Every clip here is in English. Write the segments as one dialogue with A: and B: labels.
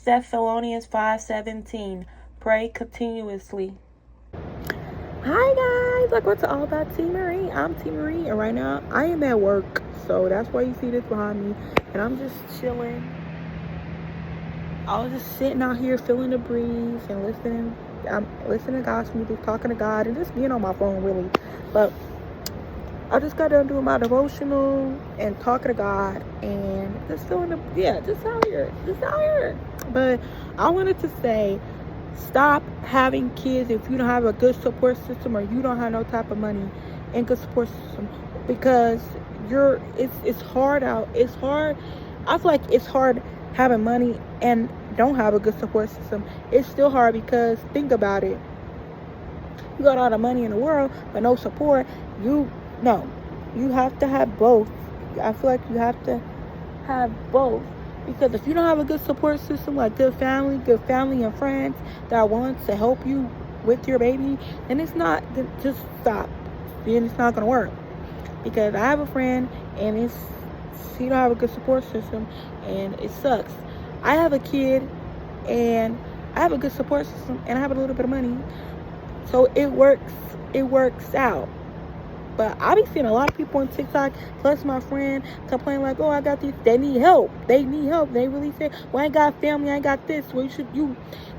A: Thessalonians 5:17. Pray continuously. Hi guys, welcome to All About T. Marie. I'm T. Marie, and right now I am at work, so that's why you see this behind me. And I'm just chilling. I was just sitting out here feeling the breeze and listening. I'm listening to gospel music, talking to God, and just being on my phone really. But I just got done doing my devotional and talking to God and just feeling just out here. But I wanted to say, stop having kids if you don't have a good support system or you don't have no type of money and good support system, because it's hard out. It's hard. I feel like it's hard having money and don't have a good support system. It's still hard because think about it. You got all the money in the world but no support. You have to have both. I feel like you have to have both. Because if you don't have a good support system, like good family and friends that want to help you with your baby, then just stop. Then it's not going to work. Because I have a friend and she don't have a good support system and it sucks. I have a kid and I have a good support system and I have a little bit of money. So it works out. But I be seeing a lot of people on TikTok, plus my friend, complain like, oh, I got these. They need help. They really say, well, I ain't got family. I ain't got this. Well,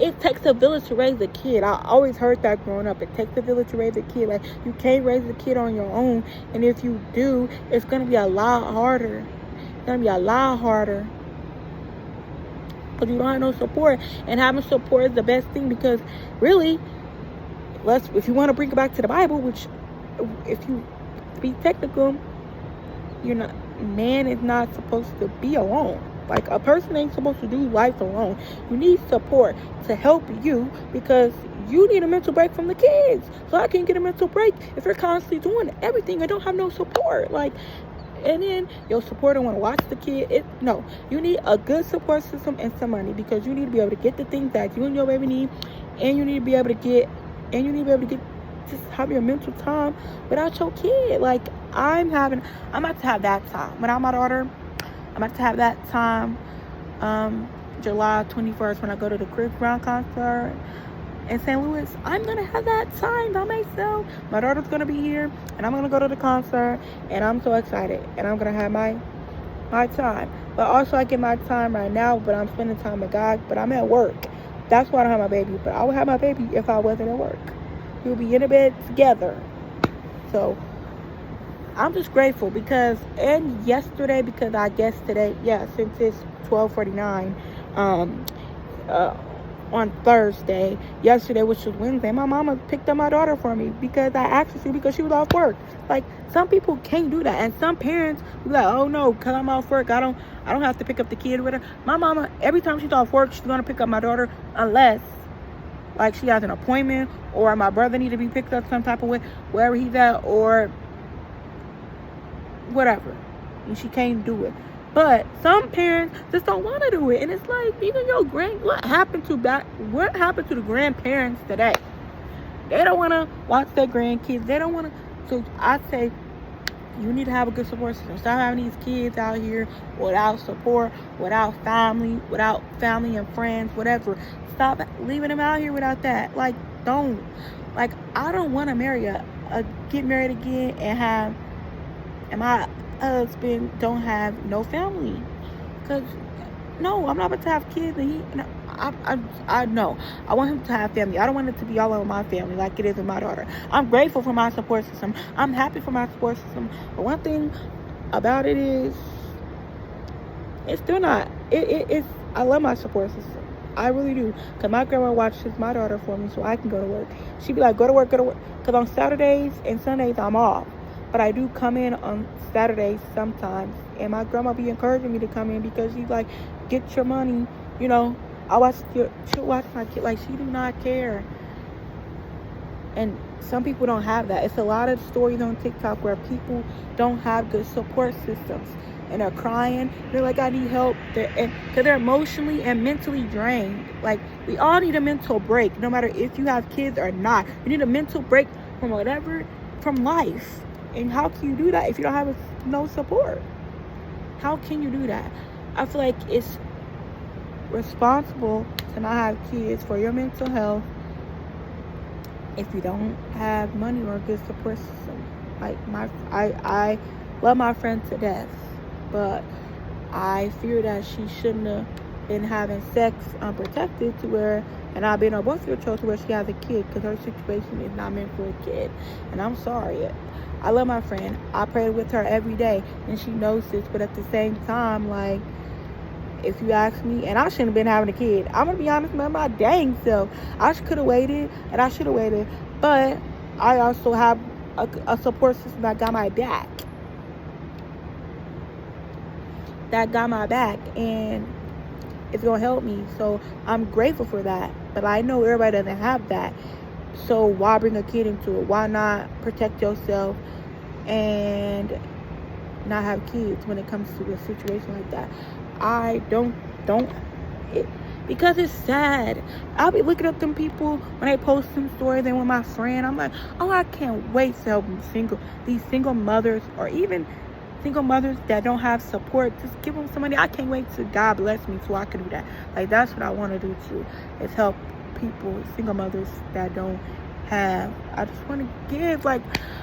A: it takes a village to raise a kid. I always heard that growing up. It takes a village to raise a kid. Like, you can't raise a kid on your own. And if you do, it's going to be a lot harder. Because you don't have no support. And having support is the best thing, because really, if you want to bring it back to the Bible, which, if you be technical, man is not supposed to be alone. Like, a person ain't supposed to do life alone. You need support to help you, because you need a mental break from the kids. So I can't get a mental break if you're constantly doing everything and don't have no support. Like, and then your supporter want to watch the kid. You need a good support system and some money, because you need to be able to get the things that you and your baby need, and you need to be able to get just have your mental time without your kid. Like, I'm about to have that time without my daughter. I'm about to have that time July 21st when I go to the Chris Brown concert in St. Louis. I'm gonna have that time by myself. My daughter's gonna be here and I'm gonna go to the concert, and I'm so excited, and I'm gonna have my time. But also, I get my time right now, but I'm spending time with God, but I'm at work. That's why I don't have my baby. But I would have my baby if I wasn't at work. We'll be in a bed together. So I'm just grateful and yesterday, because I guess today, since it's 12:49 on Thursday, yesterday, which was Wednesday, my mama picked up my daughter for me because I asked her to, because she was off work. Like, some people can't do that, and some parents be like, oh no, because I'm off work, I don't have to pick up the kid with her. My mama, every time she's off work, she's gonna pick up my daughter, unless like she has an appointment, or my brother need to be picked up some type of way, wherever he's at, or whatever, and she can't do it. But some parents just don't want to do it, and it's like, even what happened to the grandparents today? They don't want to watch their grandkids. They don't want to. So I say, you need to have a good support system. Stop having these kids out here without support, without family and friends, whatever. Stop leaving them out here without that. Like, don't. Like, I don't want to get married again and my husband don't have no family. Because, no, I'm not about to have kids. And I know. I want him to have family. I don't want it to be all over my family like it is with my daughter. I'm grateful for my support system. I'm happy for my support system. But one thing about it is, it's still not. I love my support system. I really do. Because my grandma watches my daughter for me so I can go to work. She'd be like, go to work. Because on Saturdays and Sundays, I'm off. But I do come in on Saturdays sometimes. And my grandma be encouraging me to come in, because she's like, get your money. She'll watch my kid. Like, she do not care. And some people don't have that. It's a lot of stories on TikTok where people don't have good support systems. And they're crying. They're like, I need help. Because they're emotionally and mentally drained. Like, we all need a mental break, no matter if you have kids or not. You need a mental break from life. And how can you do that if you don't have no support? How can you do that? I feel like responsible to not have kids for your mental health if you don't have money or a good support system. Like I love my friend to death, but I fear that she shouldn't have been having sex unprotected to where, and I've been on both of your children where she has a kid, because her situation is not meant for a kid. And I'm sorry. I love my friend. I pray with her every day, and she knows this. But at the same time, like, if you ask me, and I shouldn't have been having a kid. I'm gonna be honest with my dang self. I could have waited, and I should have waited. But I also have a support system that got my back. And it's gonna help me. So I'm grateful for that. But I know everybody doesn't have that. So why bring a kid into it? Why not protect yourself and not have kids when it comes to a situation like that? I don't because it's sad. I'll be looking up them people when they post some stories, and with my friend, I'm like, oh, I can't wait to help these single mothers, or even single mothers that don't have support. Just give them some money. I can't wait to God bless me so I can do that. Like, that's what I want to do too, is help people, single mothers that don't have. I just want to give, like,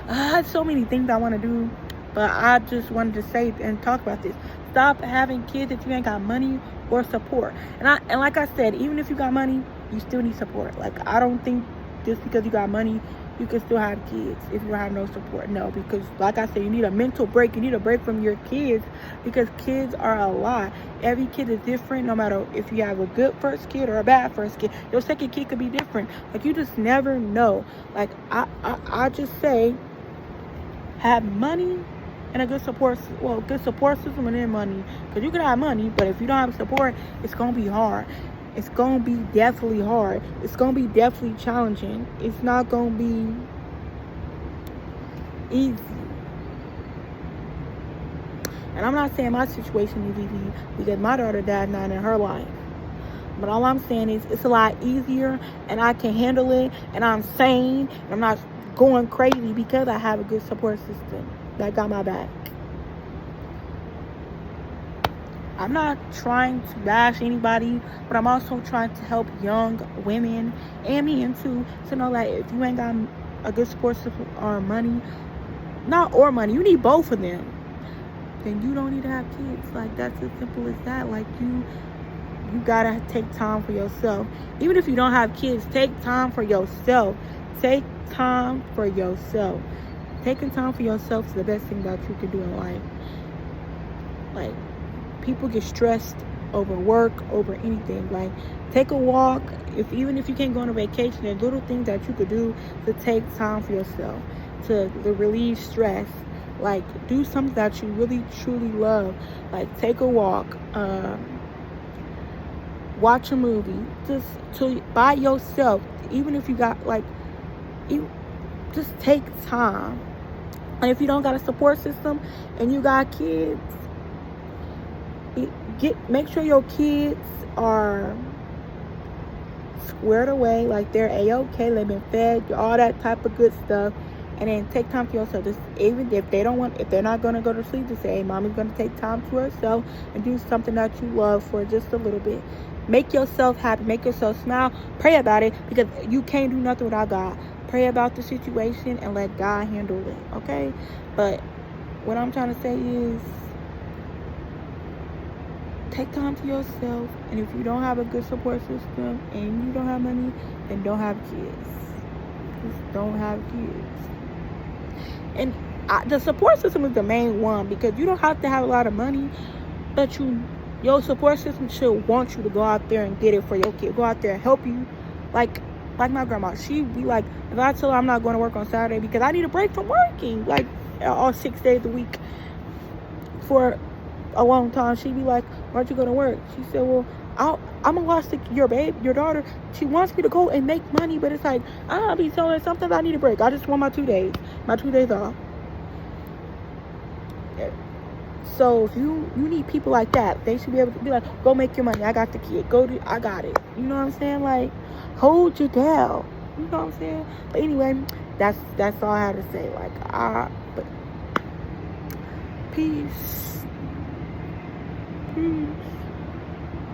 A: I had so many things I want to do, but I just wanted to say and talk about this. Stop having kids if you ain't got money or support. And like I said, even if you got money, you still need support. Like, I don't think just because you got money you can still have kids if you have no support. No, because like I said, you need a mental break. You need a break from your kids, because kids are a lot. Every kid is different, no matter if you have a good first kid or a bad first kid. Your second kid could be different. Like, you just never know. Like, I just say, have money and a good support system, and then money. Because you can have money, but if you don't have support, it's going to be hard. It's going to be definitely hard. It's going to be definitely challenging. It's not going to be easy. And I'm not saying my situation is easy, because my daughter died not in her life. But all I'm saying is it's a lot easier, and I can handle it, and I'm sane, and I'm not going crazy because I have a good support system that got my back. I'm not trying to bash anybody, but I'm also trying to help young women and men too, to know that if you ain't got a good support system or money, you need both of them, then you don't need to have kids. Like, that's as simple as that. Like, you gotta take time for yourself. Even if you don't have kids, take time for yourself. Take time for yourself. Taking time for yourself is the best thing that you can do in life. Like, people get stressed over work, over anything. Like, take a walk. Even if you can't go on a vacation, there's little things that you could do to take time for yourself, to relieve stress. Like, do something that you really truly love. Like, take a walk, watch a movie, just by yourself. Even if you got, like, just take time. And if you don't got a support system and you got kids, make sure your kids are squared away, like they're A-okay, they've been fed, all that type of good stuff. And then take time for yourself. Just, even if they're not gonna go to sleep, just say, hey, mommy's gonna take time to herself and do something that you love for just a little bit. Make yourself happy, make yourself smile. Pray about it, because you can't do nothing without God. Pray about the situation and let God handle it, okay? But what I'm trying to say is, take time for yourself. And if you don't have a good support system and you don't have money, then don't have kids. Just don't have kids. And the support system is the main one, because you don't have to have a lot of money, but your support system should want you to go out there and get it for your kid. Go out there and help you. Like my grandma, she'd be like, if I tell her I'm not going to work on Saturday because I need a break from working, like, all 6 days a week for a long time, she'd be like, why'd you go to work? She said, well, I'm gonna watch your daughter. She wants me to go and make money, but it's like, I'll be telling her sometimes I need a break. I just want my 2 days off. So if you need people like that, they should be able to be like, go make your money. I got the kid. I got it. You know what I'm saying? Like, hold you down. You know what I'm saying? But anyway, that's all I had to say. Like, but peace. Peace.